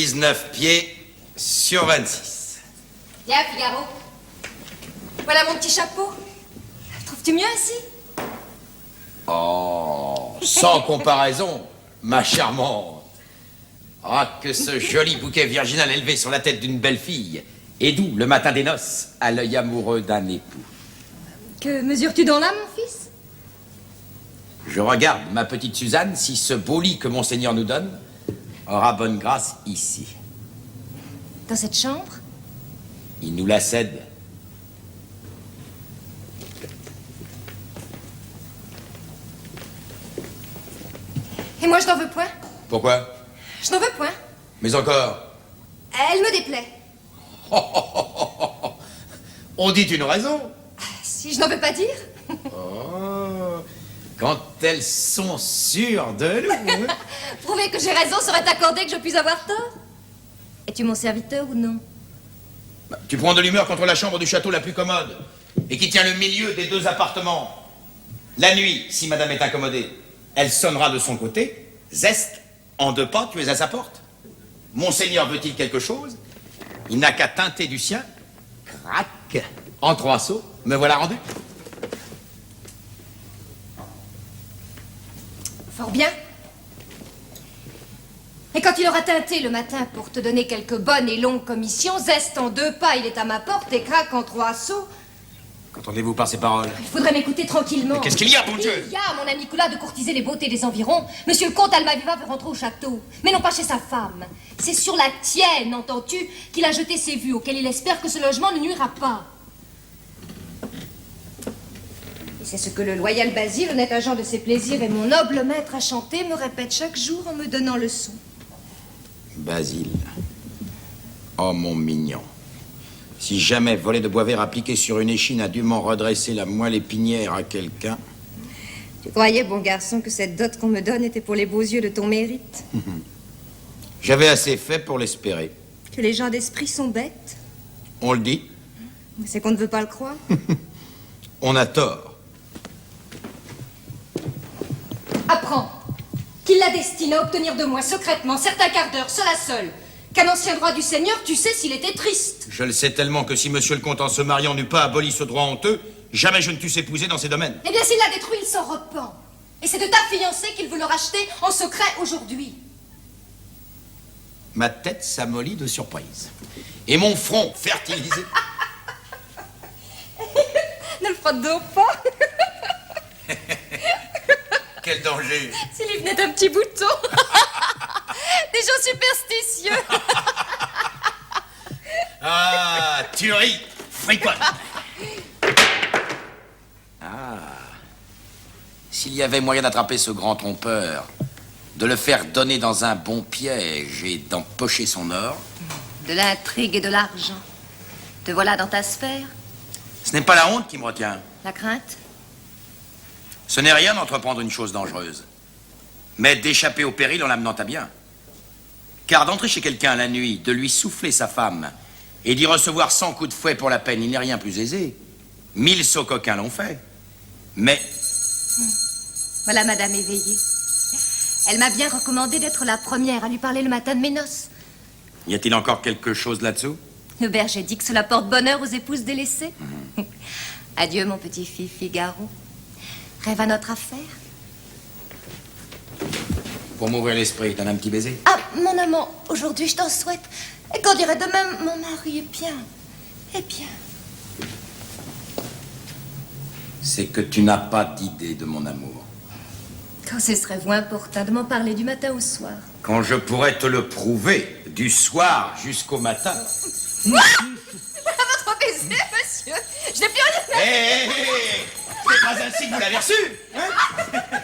19 pieds sur 26. Viens, Figaro. Voilà mon petit chapeau. Trouves-tu mieux ainsi? Oh, sans comparaison, ma charmante. Ah, que ce joli bouquet virginal élevé sur la tête d'une belle fille, et doux, le matin des noces, à l'œil amoureux d'un époux. Que mesures-tu dans l'âme, mon fils? Je regarde, ma petite Suzanne, si ce beau lit que Monseigneur nous donne aura bonne grâce ici. Dans cette chambre? Il nous la cède. Et moi, je n'en veux point. Pourquoi? Je n'en veux point. Mais encore. Elle me déplaît. On dit une raison. Si je n'en veux pas dire. Oh, quand elles sont sûres de nous. Prouver que j'ai raison serait accordé que je puisse avoir tort. Es-tu mon serviteur ou non? Tu prends de l'humeur contre la chambre du château la plus commode et qui tient le milieu des deux appartements. La nuit, si madame est incommodée, elle sonnera de son côté. Zeste, en 2 pas, tu es à sa porte. Monseigneur veut-il quelque chose? Il n'a qu'à teinter du sien. Crac. En 3 sauts, me voilà rendu. Fort bien. Et quand il aura teinté le matin pour te donner quelques bonnes et longues commissions, Zeste en 2 pas, il est à ma porte et craque en 3 sauts. Qu'entendez-vous par ces paroles? Il faudrait m'écouter tranquillement. Mais qu'est-ce qu'il y a, bon Dieu? Il y a, mon ami Nicolas, de courtiser les beautés des environs. Monsieur le comte Almaviva veut rentrer au château, mais non pas chez sa femme. C'est sur la tienne, entends-tu, qu'il a jeté ses vues, auxquelles il espère que ce logement ne nuira pas. Et c'est ce que le loyal Basile, honnête agent de ses plaisirs et mon noble maître à chanter, me répète chaque jour en me donnant leçon. Basile. Oh, mon mignon. Si jamais volet de bois vert appliqué sur une échine a dûment redressé la moelle épinière à quelqu'un... Tu croyais, bon garçon, que cette dot qu'on me donne était pour les beaux yeux de ton mérite? J'avais assez fait pour l'espérer. Que les gens d'esprit sont bêtes? On le dit. C'est qu'on ne veut pas le croire. On a tort. Apprends qu'il la destine à obtenir de moi secrètement certains quarts d'heure, seul à seul, qu'un ancien droit du Seigneur, tu sais s'il était triste. Je le sais tellement que si monsieur le comte en se mariant n'eût pas aboli ce droit honteux, jamais je ne t'eusse épousé dans ces domaines. Eh bien, s'il l'a détruit, il s'en repent. Et c'est de ta fiancée qu'il veut le racheter en secret aujourd'hui. Ma tête s'amollit de surprise. Et mon front fertilisé. Ne le frotte donc pas. Quel danger! S'il y venait un petit bouton. Des gens superstitieux. Ah, tu ris, fricote! Ah, s'il y avait moyen d'attraper ce grand trompeur, de le faire donner dans un bon piège et d'empocher son or... De l'intrigue et de l'argent. Te voilà dans ta sphère? Ce n'est pas la honte qui me retient. La crainte? Ce n'est rien d'entreprendre une chose dangereuse, mais d'échapper au péril en l'amenant à bien. Car d'entrer chez quelqu'un la nuit, de lui souffler sa femme et d'y recevoir 100 coups de fouet pour la peine, il n'est rien plus aisé. 1000 sots coquins l'ont fait. Mais... Voilà Madame éveillée. Elle m'a bien recommandé d'être la première à lui parler le matin de mes noces. Y a-t-il encore quelque chose là-dessous? Le berger dit que cela porte bonheur aux épouses délaissées. Adieu, mon petit Figaro. Rêve à notre affaire. Pour m'ouvrir l'esprit, t'en as un petit baiser? Ah, mon amant, aujourd'hui je t'en souhaite. Et qu'on dirait de même, mon mari est bien. Eh bien. C'est que tu n'as pas d'idée de mon amour. Quand ce serait vous importun de m'en parler du matin au soir. Quand je pourrais te le prouver, du soir jusqu'au matin. Voilà votre baiser, monsieur. Je n'ai plus rien à... Hé, c'est pas ainsi que vous l'avez reçu, hein?